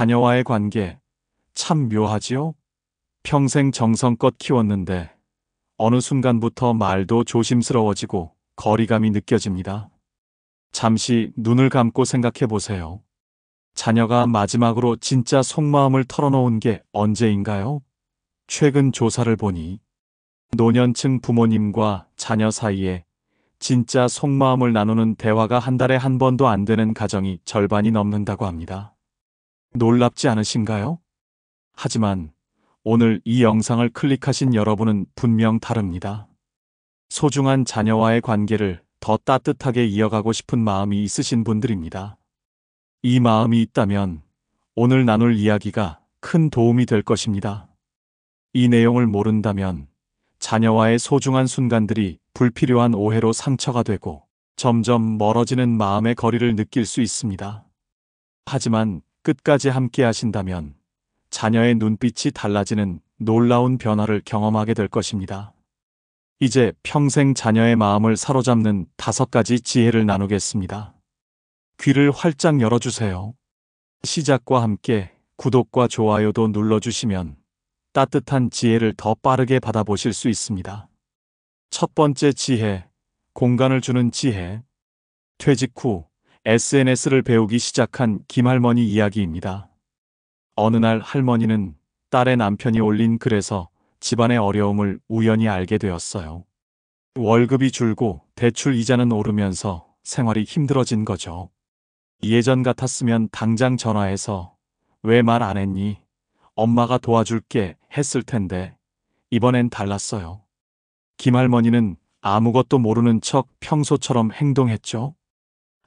자녀와의 관계, 참 묘하지요? 평생 정성껏 키웠는데 어느 순간부터 말도 조심스러워지고 거리감이 느껴집니다. 잠시 눈을 감고 생각해 보세요. 자녀가 마지막으로 진짜 속마음을 털어놓은 게 언제인가요? 최근 조사를 보니 노년층 부모님과 자녀 사이에 진짜 속마음을 나누는 대화가 한 달에 한 번도 안 되는 가정이 절반이 넘는다고 합니다. 놀랍지 않으신가요? 하지만 오늘 이 영상을 클릭하신 여러분은 분명 다릅니다. 소중한 자녀와의 관계를 더 따뜻하게 이어가고 싶은 마음이 있으신 분들입니다. 이 마음이 있다면 오늘 나눌 이야기가 큰 도움이 될 것입니다. 이 내용을 모른다면 자녀와의 소중한 순간들이 불필요한 오해로 상처가 되고 점점 멀어지는 마음의 거리를 느낄 수 있습니다. 하지만 끝까지 함께 하신다면 자녀의 눈빛이 달라지는 놀라운 변화를 경험하게 될 것입니다. 이제 평생 자녀의 마음을 사로잡는 5가지 지혜를 나누겠습니다. 귀를 활짝 열어주세요. 시작과 함께 구독과 좋아요도 눌러주시면 따뜻한 지혜를 더 빠르게 받아보실 수 있습니다. 첫 번째 지혜, 공간을 주는 지혜. 퇴직 후 SNS를 배우기 시작한 김할머니 이야기입니다. 어느 날 할머니는 딸의 남편이 올린 글에서 집안의 어려움을 우연히 알게 되었어요. 월급이 줄고 대출 이자는 오르면서 생활이 힘들어진 거죠. 예전 같았으면 당장 전화해서 왜 말 안 했니? 엄마가 도와줄게 했을 텐데 이번엔 달랐어요. 김할머니는 아무것도 모르는 척 평소처럼 행동했죠.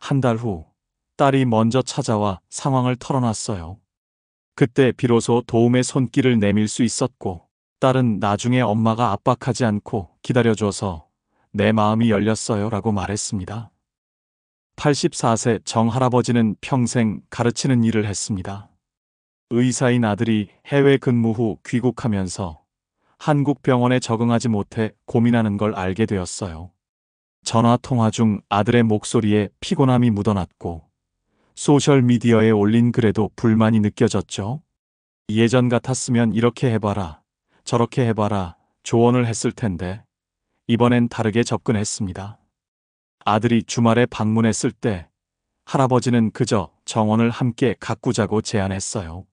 한 달 후 딸이 먼저 찾아와 상황을 털어놨어요. 그때 비로소 도움의 손길을 내밀 수 있었고 딸은 나중에 엄마가 압박하지 않고 기다려줘서 내 마음이 열렸어요 라고 말했습니다. 84세 정할아버지는 평생 가르치는 일을 했습니다. 의사인 아들이 해외 근무 후 귀국하면서 한국 병원에 적응하지 못해 고민하는 걸 알게 되었어요. 전화 통화 중 아들의 목소리에 피곤함이 묻어났고 소셜미디어에 올린 글에도 불만이 느껴졌죠. 예전 같았으면 이렇게 해봐라, 저렇게 해봐라 조언을 했을 텐데 이번엔 다르게 접근했습니다. 아들이 주말에 방문했을 때 할아버지는 그저 정원을 함께 가꾸자고 제안했어요.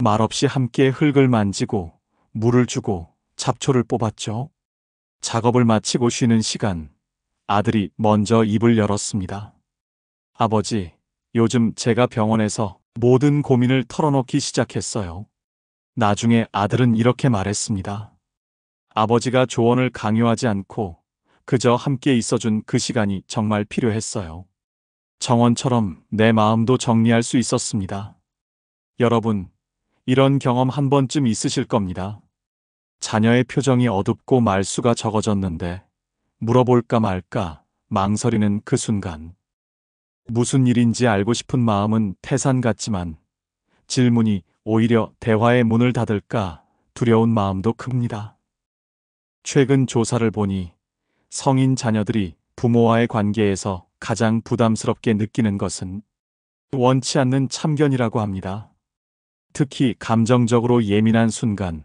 말없이 함께 흙을 만지고 물을 주고 잡초를 뽑았죠. 작업을 마치고 쉬는 시간, 아들이 먼저 입을 열었습니다. 아버지, 요즘 제가 병원에서 모든 고민을 털어놓기 시작했어요. 나중에 아들은 이렇게 말했습니다. 아버지가 조언을 강요하지 않고 그저 함께 있어준 그 시간이 정말 필요했어요. 정원처럼 내 마음도 정리할 수 있었습니다. 여러분, 이런 경험 한 번쯤 있으실 겁니다. 자녀의 표정이 어둡고 말수가 적어졌는데 물어볼까 말까 망설이는 그 순간. 무슨 일인지 알고 싶은 마음은 태산 같지만 질문이 오히려 대화의 문을 닫을까 두려운 마음도 큽니다. 최근 조사를 보니 성인 자녀들이 부모와의 관계에서 가장 부담스럽게 느끼는 것은 원치 않는 참견이라고 합니다. 특히 감정적으로 예민한 순간,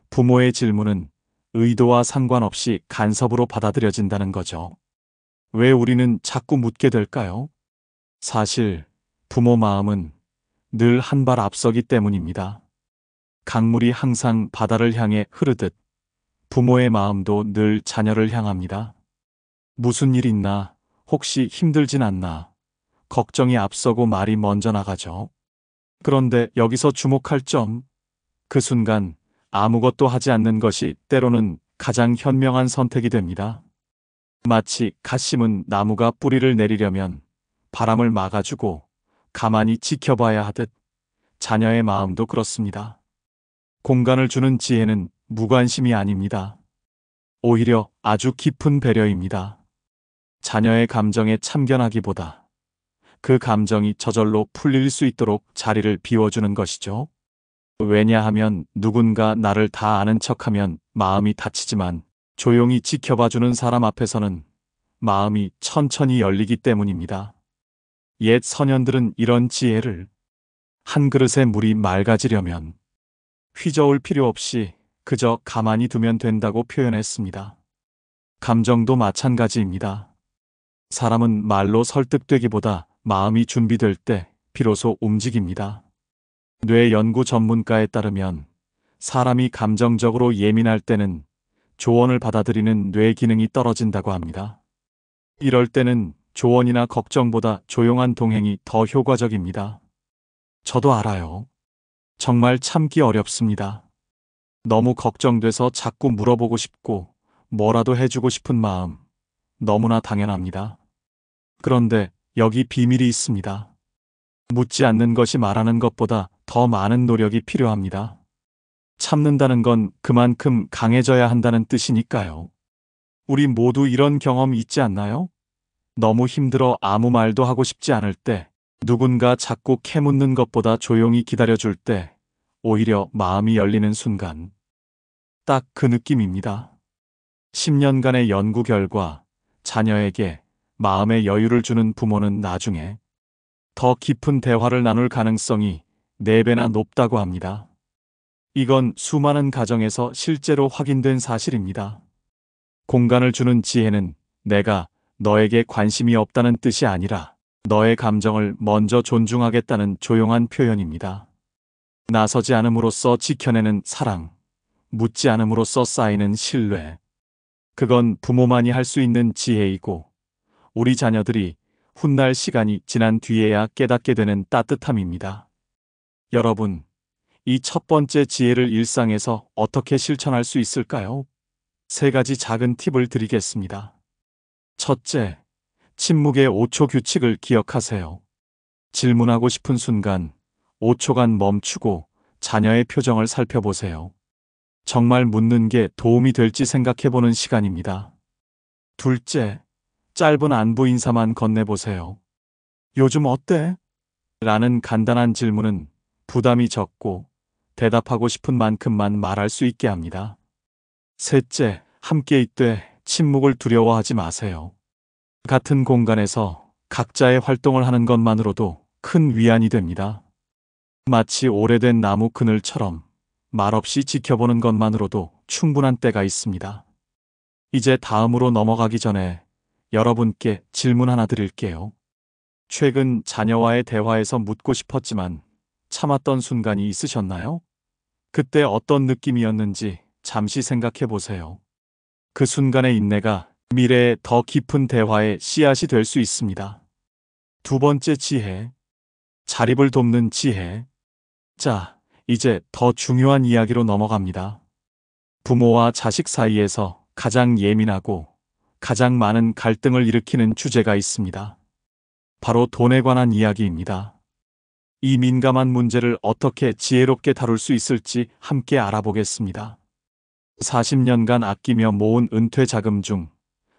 부모의 질문은 의도와 상관없이 간섭으로 받아들여진다는 거죠. 왜 우리는 자꾸 묻게 될까요? 사실 부모 마음은 늘 한 발 앞서기 때문입니다. 강물이 항상 바다를 향해 흐르듯 부모의 마음도 늘 자녀를 향합니다. 무슨 일 있나? 혹시 힘들진 않나? 걱정이 앞서고 말이 먼저 나가죠. 그런데 여기서 주목할 점, 그 순간 아무것도 하지 않는 것이 때로는 가장 현명한 선택이 됩니다. 마치 갓 심은 나무가 뿌리를 내리려면 바람을 막아주고 가만히 지켜봐야 하듯 자녀의 마음도 그렇습니다. 공간을 주는 지혜는 무관심이 아닙니다. 오히려 아주 깊은 배려입니다. 자녀의 감정에 참견하기보다 그 감정이 저절로 풀릴 수 있도록 자리를 비워주는 것이죠. 왜냐하면 누군가 나를 다 아는 척하면 마음이 다치지만 조용히 지켜봐주는 사람 앞에서는 마음이 천천히 열리기 때문입니다. 옛 선현들은 이런 지혜를 한 그릇의 물이 맑아지려면 휘저을 필요 없이 그저 가만히 두면 된다고 표현했습니다. 감정도 마찬가지입니다. 사람은 말로 설득되기보다 마음이 준비될 때 비로소 움직입니다. 뇌 연구 전문가에 따르면 사람이 감정적으로 예민할 때는 조언을 받아들이는 뇌 기능이 떨어진다고 합니다. 이럴 때는 조언이나 걱정보다 조용한 동행이 더 효과적입니다. 저도 알아요. 정말 참기 어렵습니다. 너무 걱정돼서 자꾸 물어보고 싶고 뭐라도 해주고 싶은 마음, 너무나 당연합니다. 그런데 여기 비밀이 있습니다. 묻지 않는 것이 말하는 것보다 더 많은 노력이 필요합니다. 참는다는 건 그만큼 강해져야 한다는 뜻이니까요. 우리 모두 이런 경험 있지 않나요? 너무 힘들어 아무 말도 하고 싶지 않을 때, 누군가 자꾸 캐묻는 것보다 조용히 기다려줄 때, 오히려 마음이 열리는 순간. 딱 그 느낌입니다. 10년간의 연구 결과, 자녀에게 마음의 여유를 주는 부모는 나중에 더 깊은 대화를 나눌 가능성이 4배나 높다고 합니다. 이건 수많은 가정에서 실제로 확인된 사실입니다. 공간을 주는 지혜는 내가 너에게 관심이 없다는 뜻이 아니라 너의 감정을 먼저 존중하겠다는 조용한 표현입니다. 나서지 않음으로써 지켜내는 사랑, 묻지 않음으로써 쌓이는 신뢰. 그건 부모만이 할 수 있는 지혜이고 우리 자녀들이 훗날 시간이 지난 뒤에야 깨닫게 되는 따뜻함입니다. 여러분, 이 첫 번째 지혜를 일상에서 어떻게 실천할 수 있을까요? 3가지 작은 팁을 드리겠습니다. 첫째, 침묵의 5초 규칙을 기억하세요. 질문하고 싶은 순간 5초간 멈추고 자녀의 표정을 살펴보세요. 정말 묻는 게 도움이 될지 생각해보는 시간입니다. 둘째, 짧은 안부 인사만 건네보세요. 요즘 어때? 라는 간단한 질문은 부담이 적고 대답하고 싶은 만큼만 말할 수 있게 합니다. 셋째, 함께 있되 침묵을 두려워하지 마세요. 같은 공간에서 각자의 활동을 하는 것만으로도 큰 위안이 됩니다. 마치 오래된 나무 그늘처럼 말없이 지켜보는 것만으로도 충분한 때가 있습니다. 이제 다음으로 넘어가기 전에 여러분께 질문 하나 드릴게요. 최근 자녀와의 대화에서 묻고 싶었지만 참았던 순간이 있으셨나요? 그때 어떤 느낌이었는지 잠시 생각해 보세요. 그 순간의 인내가 미래의 더 깊은 대화의 씨앗이 될 수 있습니다. 두 번째 지혜, 자립을 돕는 지혜. 자, 이제 더 중요한 이야기로 넘어갑니다. 부모와 자식 사이에서 가장 예민하고 가장 많은 갈등을 일으키는 주제가 있습니다. 바로 돈에 관한 이야기입니다. 이 민감한 문제를 어떻게 지혜롭게 다룰 수 있을지 함께 알아보겠습니다. 40년간 아끼며 모은 은퇴 자금 중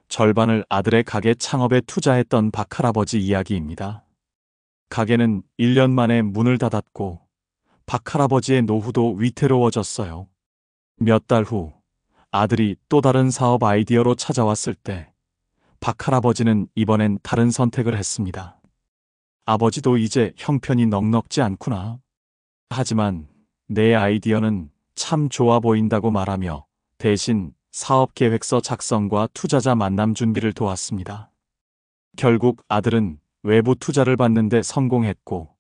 절반을 아들의 가게 창업에 투자했던 박할아버지 이야기입니다. 가게는 1년 만에 문을 닫았고 박할아버지의 노후도 위태로워졌어요. 몇 달 후 아들이 또 다른 사업 아이디어로 찾아왔을 때 박할아버지는 이번엔 다른 선택을 했습니다. 아버지도 이제 형편이 넉넉지 않구나. 하지만 내 아이디어는 참 좋아 보인다고 말하며 대신 사업 계획서 작성과 투자자 만남 준비를 도왔습니다. 결국 아들은 외부 투자를 받는데 성공했고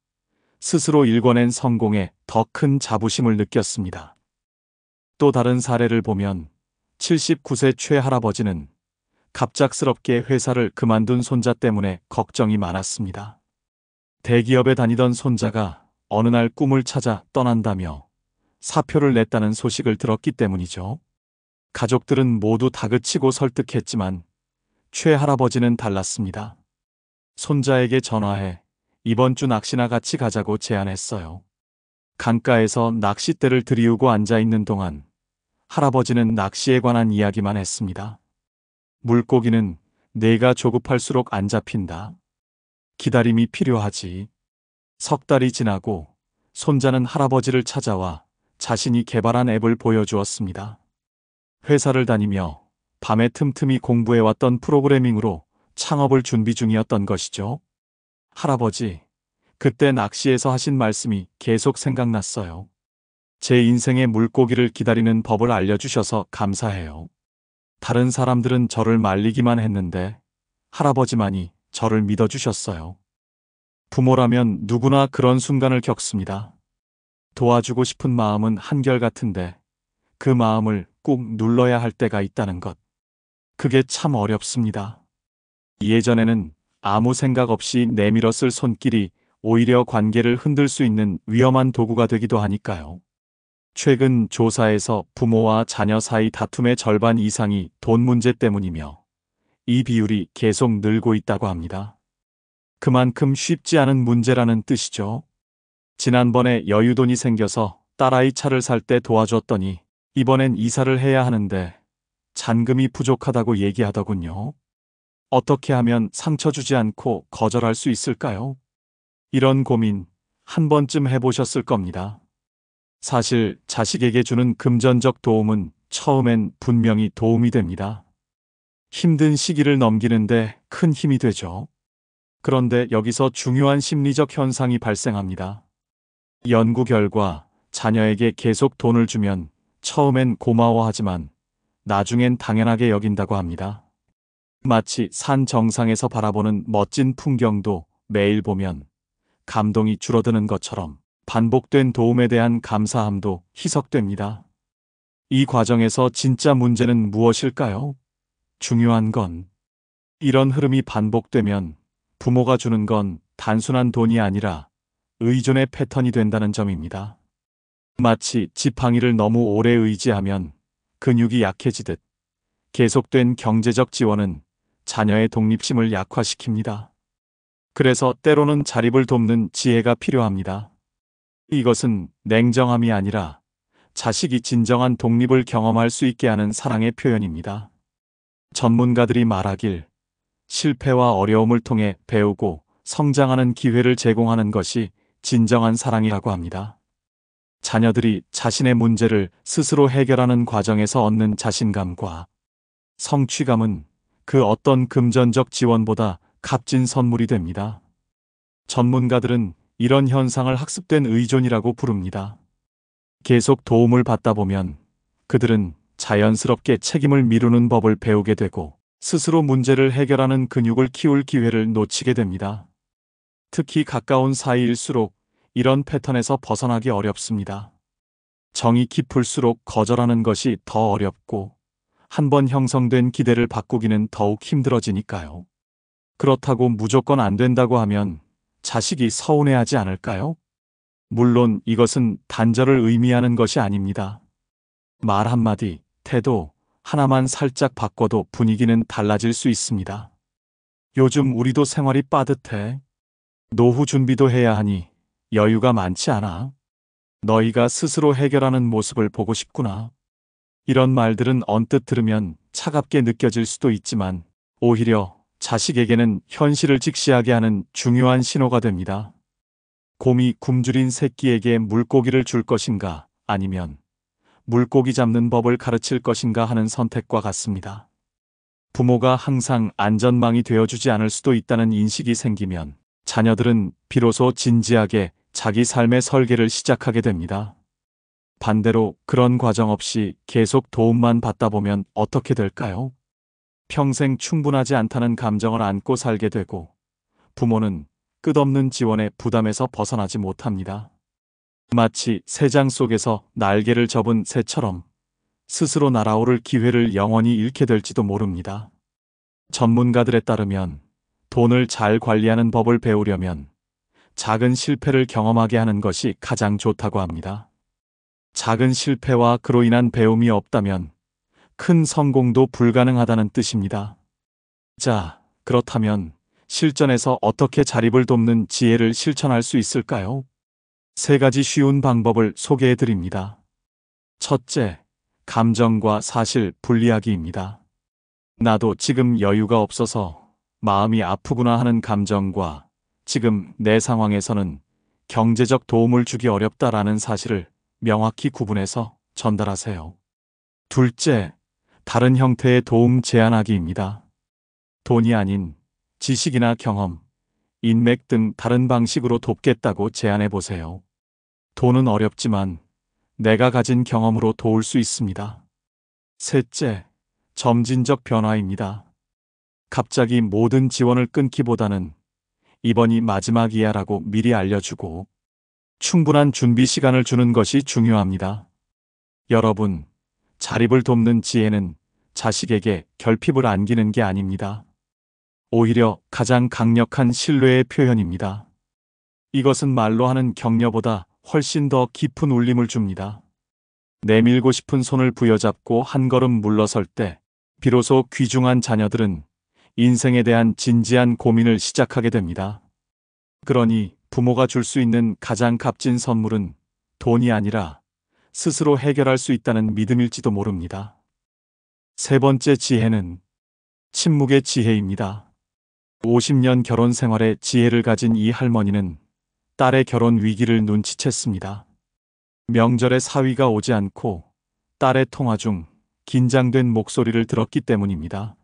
스스로 일궈낸 성공에 더 큰 자부심을 느꼈습니다. 또 다른 사례를 보면 79세 최할아버지는 갑작스럽게 회사를 그만둔 손자 때문에 걱정이 많았습니다. 대기업에 다니던 손자가 어느 날 꿈을 찾아 떠난다며 사표를 냈다는 소식을 들었기 때문이죠. 가족들은 모두 다그치고 설득했지만 최할아버지는 달랐습니다. 손자에게 전화해 이번 주 낚시나 같이 가자고 제안했어요. 강가에서 낚싯대를 들이우고 앉아있는 동안 할아버지는 낚시에 관한 이야기만 했습니다. 물고기는 내가 조급할수록 안 잡힌다. 기다림이 필요하지. 석 달이 지나고 손자는 할아버지를 찾아와 자신이 개발한 앱을 보여주었습니다. 회사를 다니며 밤에 틈틈이 공부해왔던 프로그래밍으로 창업을 준비 중이었던 것이죠. 할아버지, 그때 낚시에서 하신 말씀이 계속 생각났어요. 제 인생의 물고기를 기다리는 법을 알려주셔서 감사해요. 다른 사람들은 저를 말리기만 했는데 할아버지만이 저를 믿어주셨어요. 부모라면 누구나 그런 순간을 겪습니다. 도와주고 싶은 마음은 한결같은데 그 마음을 꾹 눌러야 할 때가 있다는 것. 그게 참 어렵습니다. 예전에는 아무 생각 없이 내밀었을 손길이 오히려 관계를 흔들 수 있는 위험한 도구가 되기도 하니까요. 최근 조사에서 부모와 자녀 사이 다툼의 절반 이상이 돈 문제 때문이며 이 비율이 계속 늘고 있다고 합니다. 그만큼 쉽지 않은 문제라는 뜻이죠. 지난번에 여윳돈이 생겨서 딸아이 차를 살 때 도와줬더니 이번엔 이사를 해야 하는데 잔금이 부족하다고 얘기하더군요. 어떻게 하면 상처 주지 않고 거절할 수 있을까요? 이런 고민 한 번쯤 해보셨을 겁니다. 사실 자식에게 주는 금전적 도움은 처음엔 분명히 도움이 됩니다. 힘든 시기를 넘기는데 큰 힘이 되죠. 그런데 여기서 중요한 심리적 현상이 발생합니다. 연구 결과 자녀에게 계속 돈을 주면 처음엔 고마워하지만 나중엔 당연하게 여긴다고 합니다. 마치 산 정상에서 바라보는 멋진 풍경도 매일 보면 감동이 줄어드는 것처럼 반복된 도움에 대한 감사함도 희석됩니다. 이 과정에서 진짜 문제는 무엇일까요? 중요한 건 이런 흐름이 반복되면 부모가 주는 건 단순한 돈이 아니라 의존의 패턴이 된다는 점입니다. 마치 지팡이를 너무 오래 의지하면 근육이 약해지듯 계속된 경제적 지원은 자녀의 독립심을 약화시킵니다. 그래서 때로는 자립을 돕는 지혜가 필요합니다. 이것은 냉정함이 아니라 자식이 진정한 독립을 경험할 수 있게 하는 사랑의 표현입니다. 전문가들이 말하길 실패와 어려움을 통해 배우고 성장하는 기회를 제공하는 것이 진정한 사랑이라고 합니다. 자녀들이 자신의 문제를 스스로 해결하는 과정에서 얻는 자신감과 성취감은 그 어떤 금전적 지원보다 값진 선물이 됩니다. 전문가들은 이런 현상을 학습된 의존이라고 부릅니다. 계속 도움을 받다 보면 그들은 자연스럽게 책임을 미루는 법을 배우게 되고 스스로 문제를 해결하는 근육을 키울 기회를 놓치게 됩니다. 특히 가까운 사이일수록 이런 패턴에서 벗어나기 어렵습니다. 정이 깊을수록 거절하는 것이 더 어렵고 한번 형성된 기대를 바꾸기는 더욱 힘들어지니까요. 그렇다고 무조건 안 된다고 하면 자식이 서운해하지 않을까요? 물론 이것은 단절을 의미하는 것이 아닙니다. 말 한마디, 태도 하나만 살짝 바꿔도 분위기는 달라질 수 있습니다. 요즘 우리도 생활이 빠듯해. 노후 준비도 해야 하니 여유가 많지 않아. 너희가 스스로 해결하는 모습을 보고 싶구나. 이런 말들은 언뜻 들으면 차갑게 느껴질 수도 있지만 오히려 자식에게는 현실을 직시하게 하는 중요한 신호가 됩니다. 곰이 굶주린 새끼에게 물고기를 줄 것인가 아니면 물고기 잡는 법을 가르칠 것인가 하는 선택과 같습니다. 부모가 항상 안전망이 되어주지 않을 수도 있다는 인식이 생기면 자녀들은 비로소 진지하게 자기 삶의 설계를 시작하게 됩니다. 반대로 그런 과정 없이 계속 도움만 받다 보면 어떻게 될까요? 평생 충분하지 않다는 감정을 안고 살게 되고 부모는 끝없는 지원의 부담에서 벗어나지 못합니다. 마치 새장 속에서 날개를 접은 새처럼 스스로 날아오를 기회를 영원히 잃게 될지도 모릅니다. 전문가들에 따르면 돈을 잘 관리하는 법을 배우려면 작은 실패를 경험하게 하는 것이 가장 좋다고 합니다. 작은 실패와 그로 인한 배움이 없다면 큰 성공도 불가능하다는 뜻입니다. 자, 그렇다면 실전에서 어떻게 자립을 돕는 지혜를 실천할 수 있을까요? 3가지 쉬운 방법을 소개해 드립니다. 첫째, 감정과 사실 분리하기입니다. 나도 지금 여유가 없어서 마음이 아프구나 하는 감정과 지금 내 상황에서는 경제적 도움을 주기 어렵다라는 사실을 명확히 구분해서 전달하세요. 둘째, 다른 형태의 도움 제안하기입니다. 돈이 아닌 지식이나 경험, 인맥 등 다른 방식으로 돕겠다고 제안해 보세요. 돈은 어렵지만 내가 가진 경험으로 도울 수 있습니다. 셋째, 점진적 변화입니다. 갑자기 모든 지원을 끊기보다는 이번이 마지막이야라고 미리 알려주고 충분한 준비 시간을 주는 것이 중요합니다. 여러분, 자립을 돕는 지혜는 자식에게 결핍을 안기는 게 아닙니다. 오히려 가장 강력한 신뢰의 표현입니다. 이것은 말로 하는 격려보다 훨씬 더 깊은 울림을 줍니다. 내밀고 싶은 손을 부여잡고 한 걸음 물러설 때 비로소 귀중한 자녀들은 인생에 대한 진지한 고민을 시작하게 됩니다. 그러니 부모가 줄 수 있는 가장 값진 선물은 돈이 아니라 스스로 해결할 수 있다는 믿음일지도 모릅니다. 세 번째 지혜는 침묵의 지혜입니다. 50년 결혼 생활의 지혜를 가진 이 할머니는 딸의 결혼 위기를 눈치챘습니다. 명절에 사위가 오지 않고 딸의 통화 중 긴장된 목소리를 들었기 때문입니다.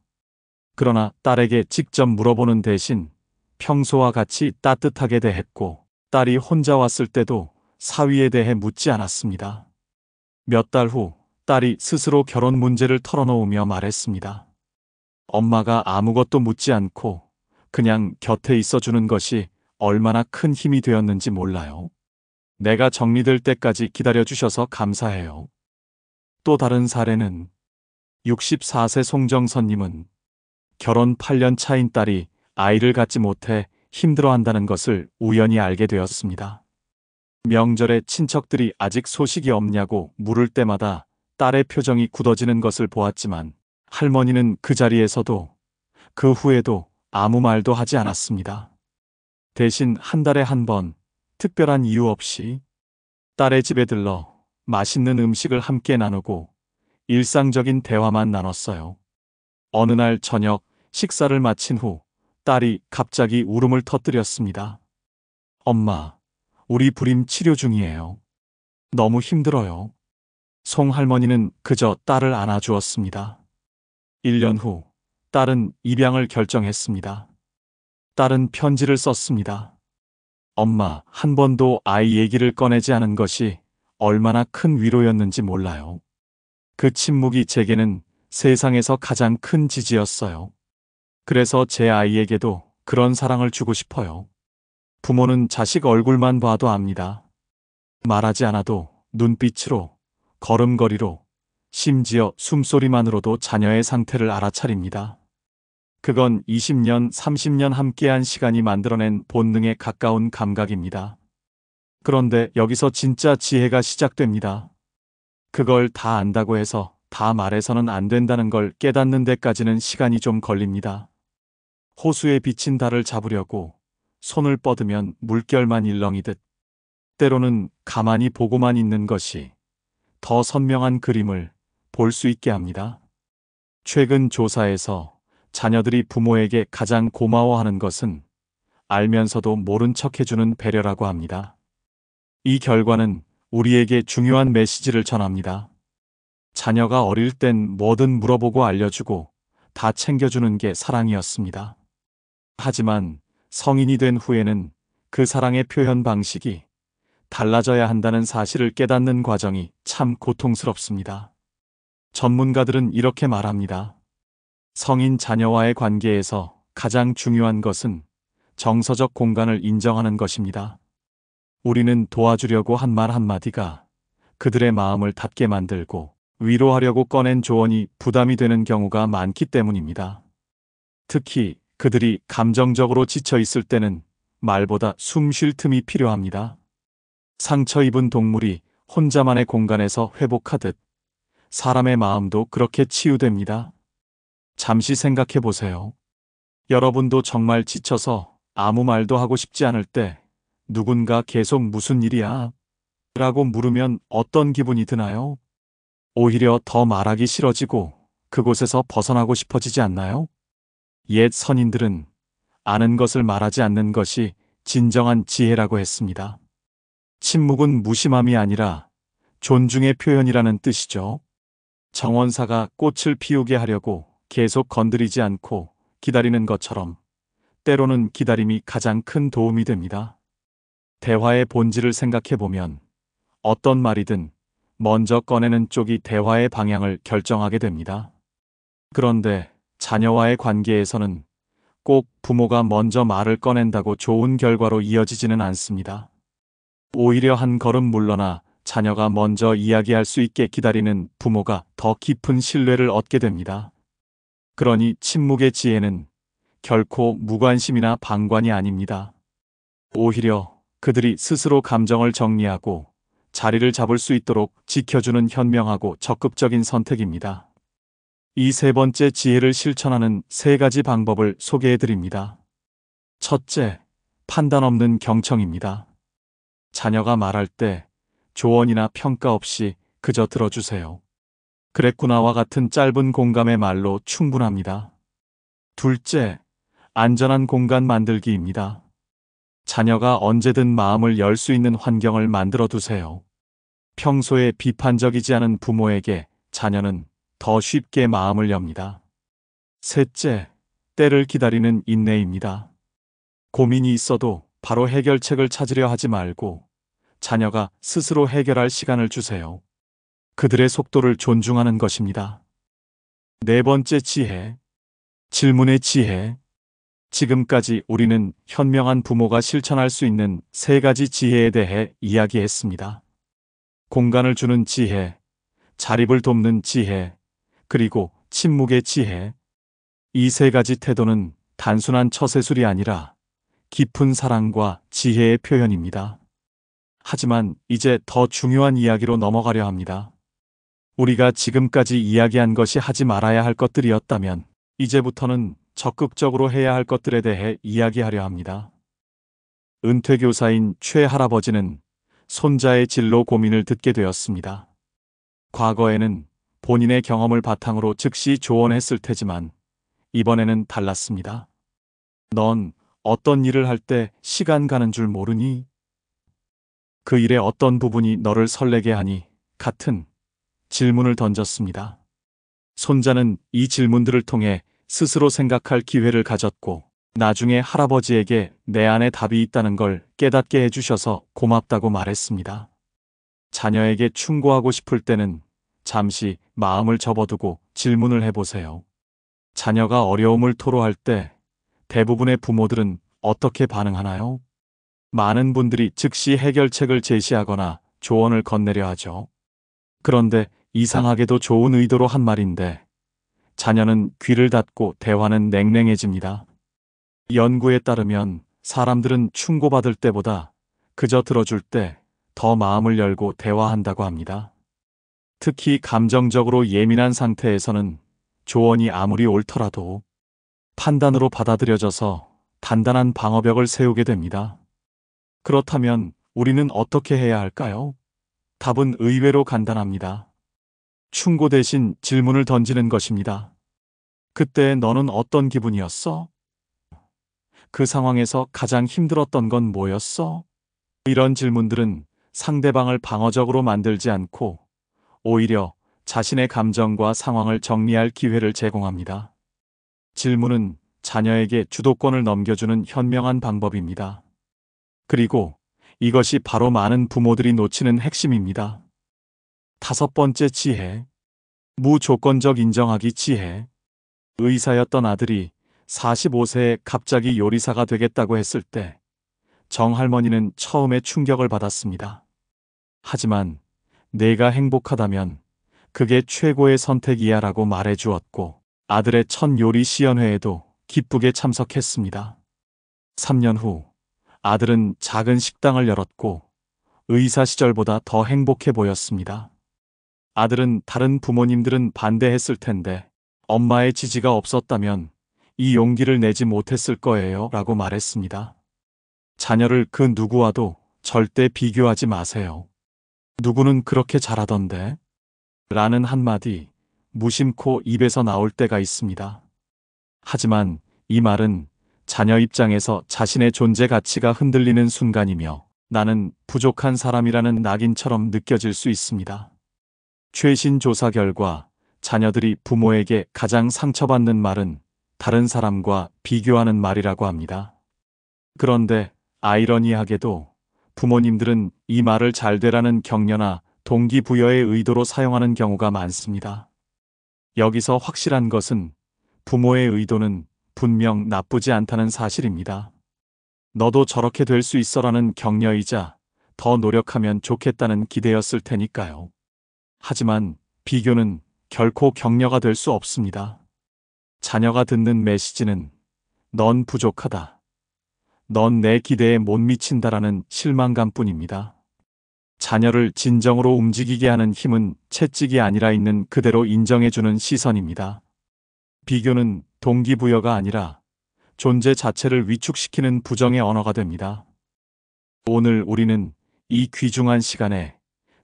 그러나 딸에게 직접 물어보는 대신 평소와 같이 따뜻하게 대했고 딸이 혼자 왔을 때도 사위에 대해 묻지 않았습니다. 몇 달 후 딸이 스스로 결혼 문제를 털어놓으며 말했습니다. 엄마가 아무것도 묻지 않고 그냥 곁에 있어주는 것이 얼마나 큰 힘이 되었는지 몰라요. 내가 정리될 때까지 기다려주셔서 감사해요. 또 다른 사례는 64세 송정선님은 결혼 8년 차인 딸이 아이를 갖지 못해 힘들어한다는 것을 우연히 알게 되었습니다. 명절에 친척들이 아직 소식이 없냐고 물을 때마다 딸의 표정이 굳어지는 것을 보았지만 할머니는 그 자리에서도 그 후에도 아무 말도 하지 않았습니다. 대신 한 달에 한 번 특별한 이유 없이 딸의 집에 들러 맛있는 음식을 함께 나누고 일상적인 대화만 나눴어요. 어느 날 저녁 식사를 마친 후 딸이 갑자기 울음을 터뜨렸습니다. 엄마, 우리 불임 치료 중이에요. 너무 힘들어요. 송 할머니는 그저 딸을 안아주었습니다. 1년 후 딸은 입양을 결정했습니다. 딸은 편지를 썼습니다. 엄마, 한 번도 아이 얘기를 꺼내지 않은 것이 얼마나 큰 위로였는지 몰라요. 그 침묵이 제게는 세상에서 가장 큰 지지였어요. 그래서 제 아이에게도 그런 사랑을 주고 싶어요. 부모는 자식 얼굴만 봐도 압니다. 말하지 않아도 눈빛으로, 걸음걸이로, 심지어 숨소리만으로도 자녀의 상태를 알아차립니다. 그건 20년, 30년 함께한 시간이 만들어낸 본능에 가까운 감각입니다. 그런데 여기서 진짜 지혜가 시작됩니다. 그걸 다 안다고 해서 다 말해서는 안 된다는 걸 깨닫는 데까지는 시간이 좀 걸립니다. 호수에 비친 달을 잡으려고 손을 뻗으면 물결만 일렁이듯 때로는 가만히 보고만 있는 것이 더 선명한 그림을 볼 수 있게 합니다. 최근 조사에서 자녀들이 부모에게 가장 고마워하는 것은 알면서도 모른 척 해주는 배려라고 합니다. 이 결과는 우리에게 중요한 메시지를 전합니다. 자녀가 어릴 땐 뭐든 물어보고 알려주고 다 챙겨주는 게 사랑이었습니다. 하지만 성인이 된 후에는 그 사랑의 표현 방식이 달라져야 한다는 사실을 깨닫는 과정이 참 고통스럽습니다. 전문가들은 이렇게 말합니다. 성인 자녀와의 관계에서 가장 중요한 것은 정서적 공간을 인정하는 것입니다. 우리는 도와주려고 한 말 한마디가 그들의 마음을 닫게 만들고 위로하려고 꺼낸 조언이 부담이 되는 경우가 많기 때문입니다. 특히 그들이 감정적으로 지쳐 있을 때는 말보다 숨 쉴 틈이 필요합니다. 상처 입은 동물이 혼자만의 공간에서 회복하듯 사람의 마음도 그렇게 치유됩니다. 잠시 생각해 보세요. 여러분도 정말 지쳐서 아무 말도 하고 싶지 않을 때 누군가 계속 무슨 일이야? 라고 물으면 어떤 기분이 드나요? 오히려 더 말하기 싫어지고 그곳에서 벗어나고 싶어지지 않나요? 옛 선인들은 아는 것을 말하지 않는 것이 진정한 지혜라고 했습니다. 침묵은 무심함이 아니라 존중의 표현이라는 뜻이죠. 정원사가 꽃을 피우게 하려고 계속 건드리지 않고 기다리는 것처럼 때로는 기다림이 가장 큰 도움이 됩니다. 대화의 본질을 생각해보면 어떤 말이든 먼저 꺼내는 쪽이 대화의 방향을 결정하게 됩니다. 그런데 자녀와의 관계에서는 꼭 부모가 먼저 말을 꺼낸다고 좋은 결과로 이어지지는 않습니다. 오히려 한 걸음 물러나 자녀가 먼저 이야기할 수 있게 기다리는 부모가 더 깊은 신뢰를 얻게 됩니다. 그러니 침묵의 지혜는 결코 무관심이나 방관이 아닙니다. 오히려 그들이 스스로 감정을 정리하고 자리를 잡을 수 있도록 지켜주는 현명하고 적극적인 선택입니다. 이 세 번째 지혜를 실천하는 세 가지 방법을 소개해 드립니다. 첫째, 판단 없는 경청입니다. 자녀가 말할 때 조언이나 평가 없이 그저 들어주세요. 그랬구나와 같은 짧은 공감의 말로 충분합니다. 둘째, 안전한 공간 만들기입니다. 자녀가 언제든 마음을 열 수 있는 환경을 만들어 두세요. 평소에 비판적이지 않은 부모에게 자녀는 더 쉽게 마음을 엽니다. 셋째, 때를 기다리는 인내입니다. 고민이 있어도 바로 해결책을 찾으려 하지 말고 자녀가 스스로 해결할 시간을 주세요. 그들의 속도를 존중하는 것입니다. 네 번째 지혜, 질문의 지혜. 지금까지 우리는 현명한 부모가 실천할 수 있는 세 가지 지혜에 대해 이야기했습니다. 공간을 주는 지혜, 자립을 돕는 지혜, 그리고 침묵의 지혜. 이 세 가지 태도는 단순한 처세술이 아니라 깊은 사랑과 지혜의 표현입니다. 하지만 이제 더 중요한 이야기로 넘어가려 합니다. 우리가 지금까지 이야기한 것이 하지 말아야 할 것들이었다면 이제부터는 적극적으로 해야 할 것들에 대해 이야기하려 합니다. 은퇴교사인 최 할아버지는 손자의 진로 고민을 듣게 되었습니다. 과거에는 본인의 경험을 바탕으로 즉시 조언했을 테지만 이번에는 달랐습니다. 넌 어떤 일을 할 때 시간 가는 줄 모르니? 그 일의 어떤 부분이 너를 설레게 하니? 같은 질문을 던졌습니다. 손자는 이 질문들을 통해 스스로 생각할 기회를 가졌고 나중에 할아버지에게 내 안에 답이 있다는 걸 깨닫게 해주셔서 고맙다고 말했습니다. 자녀에게 충고하고 싶을 때는 잠시 마음을 접어두고 질문을 해보세요. 자녀가 어려움을 토로할 때 대부분의 부모들은 어떻게 반응하나요? 많은 분들이 즉시 해결책을 제시하거나 조언을 건네려 하죠. 그런데 이상하게도 좋은 의도로 한 말인데 자녀는 귀를 닫고 대화는 냉랭해집니다. 연구에 따르면 사람들은 충고받을 때보다 그저 들어줄 때 더 마음을 열고 대화한다고 합니다. 특히 감정적으로 예민한 상태에서는 조언이 아무리 옳더라도 판단으로 받아들여져서 단단한 방어벽을 세우게 됩니다. 그렇다면 우리는 어떻게 해야 할까요? 답은 의외로 간단합니다. 충고 대신 질문을 던지는 것입니다. 그때 너는 어떤 기분이었어? 그 상황에서 가장 힘들었던 건 뭐였어? 이런 질문들은 상대방을 방어적으로 만들지 않고 오히려 자신의 감정과 상황을 정리할 기회를 제공합니다. 질문은 자녀에게 주도권을 넘겨주는 현명한 방법입니다. 그리고 이것이 바로 많은 부모들이 놓치는 핵심입니다. 다섯 번째 지혜, 무조건적 인정하기 지혜. 의사였던 아들이 45세에 갑자기 요리사가 되겠다고 했을 때 정할머니는 처음에 충격을 받았습니다. 하지만 내가 행복하다면 그게 최고의 선택이야 라고 말해 주었고 아들의 첫 요리 시연회에도 기쁘게 참석했습니다. 3년 후 아들은 작은 식당을 열었고 의사 시절보다 더 행복해 보였습니다. 아들은 다른 부모님들은 반대했을 텐데 엄마의 지지가 없었다면 이 용기를 내지 못했을 거예요 라고 말했습니다. 자녀를 그 누구와도 절대 비교하지 마세요. 누구는 그렇게 잘하던데? 라는 한마디 무심코 입에서 나올 때가 있습니다. 하지만 이 말은 자녀 입장에서 자신의 존재 가치가 흔들리는 순간이며 나는 부족한 사람이라는 낙인처럼 느껴질 수 있습니다. 최신 조사 결과 자녀들이 부모에게 가장 상처받는 말은 다른 사람과 비교하는 말이라고 합니다. 그런데 아이러니하게도 부모님들은 이 말을 잘 되라는 격려나 동기부여의 의도로 사용하는 경우가 많습니다. 여기서 확실한 것은 부모의 의도는 분명 나쁘지 않다는 사실입니다. 너도 저렇게 될 수 있어라는 격려이자 더 노력하면 좋겠다는 기대였을 테니까요. 하지만 비교는 결코 격려가 될 수 없습니다. 자녀가 듣는 메시지는 넌 부족하다. 넌 내 기대에 못 미친다라는 실망감뿐입니다. 자녀를 진정으로 움직이게 하는 힘은 채찍이 아니라 있는 그대로 인정해주는 시선입니다. 비교는 동기부여가 아니라 존재 자체를 위축시키는 부정의 언어가 됩니다. 오늘 우리는 이 귀중한 시간에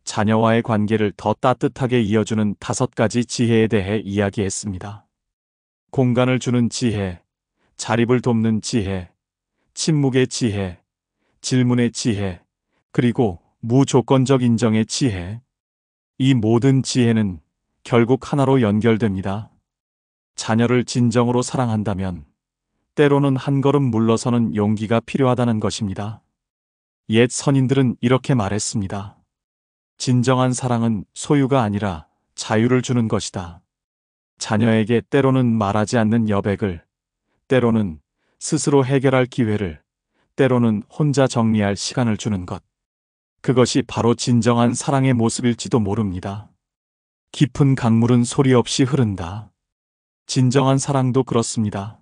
자녀와의 관계를 더 따뜻하게 이어주는 5가지 지혜에 대해 이야기했습니다. 공간을 주는 지혜, 자립을 돕는 지혜, 침묵의 지혜, 질문의 지혜, 그리고 무조건적 인정의 지혜. 이 모든 지혜는 결국 하나로 연결됩니다. 자녀를 진정으로 사랑한다면 때로는 한 걸음 물러서는 용기가 필요하다는 것입니다. 옛 선인들은 이렇게 말했습니다. 진정한 사랑은 소유가 아니라 자유를 주는 것이다. 자녀에게 때로는 말하지 않는 여백을, 때로는 스스로 해결할 기회를, 때로는 혼자 정리할 시간을 주는 것. 그것이 바로 진정한 사랑의 모습일지도 모릅니다. 깊은 강물은 소리 없이 흐른다. 진정한 사랑도 그렇습니다.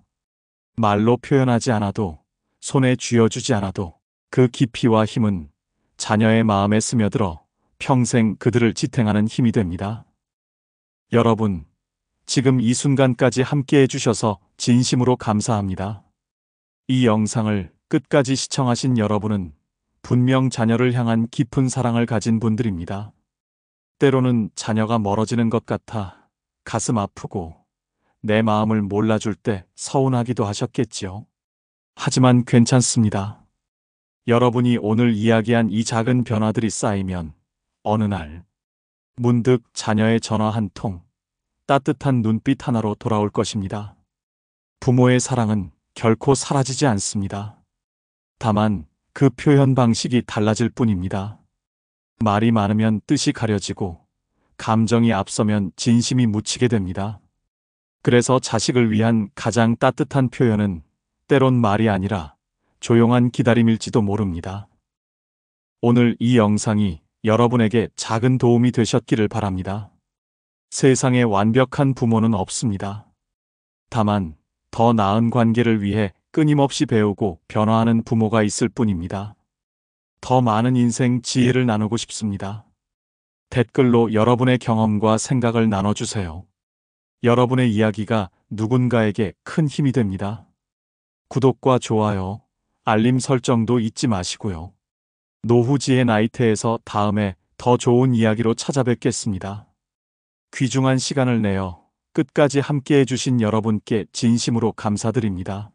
말로 표현하지 않아도, 손에 쥐어주지 않아도 그 깊이와 힘은 자녀의 마음에 스며들어 평생 그들을 지탱하는 힘이 됩니다. 여러분, 지금 이 순간까지 함께 해주셔서 진심으로 감사합니다. 이 영상을 끝까지 시청하신 여러분은 분명 자녀를 향한 깊은 사랑을 가진 분들입니다. 때로는 자녀가 멀어지는 것 같아 가슴 아프고 내 마음을 몰라줄 때 서운하기도 하셨겠지요. 하지만 괜찮습니다. 여러분이 오늘 이야기한 이 작은 변화들이 쌓이면 어느 날 문득 자녀의 전화 한 통, 따뜻한 눈빛 하나로 돌아올 것입니다. 부모의 사랑은 결코 사라지지 않습니다. 다만 그 표현 방식이 달라질 뿐입니다. 말이 많으면 뜻이 가려지고 감정이 앞서면 진심이 묻히게 됩니다. 그래서 자식을 위한 가장 따뜻한 표현은 때론 말이 아니라 조용한 기다림일지도 모릅니다. 오늘 이 영상이 여러분에게 작은 도움이 되셨기를 바랍니다. 세상에 완벽한 부모는 없습니다. 다만 더 나은 관계를 위해 끊임없이 배우고 변화하는 부모가 있을 뿐입니다. 더 많은 인생 지혜를 나누고 싶습니다. 댓글로 여러분의 경험과 생각을 나눠주세요. 여러분의 이야기가 누군가에게 큰 힘이 됩니다. 구독과 좋아요, 알림 설정도 잊지 마시고요. 노후지혜 나이트에서 다음에 더 좋은 이야기로 찾아뵙겠습니다. 귀중한 시간을 내어 끝까지 함께 해주신 여러분께 진심으로 감사드립니다.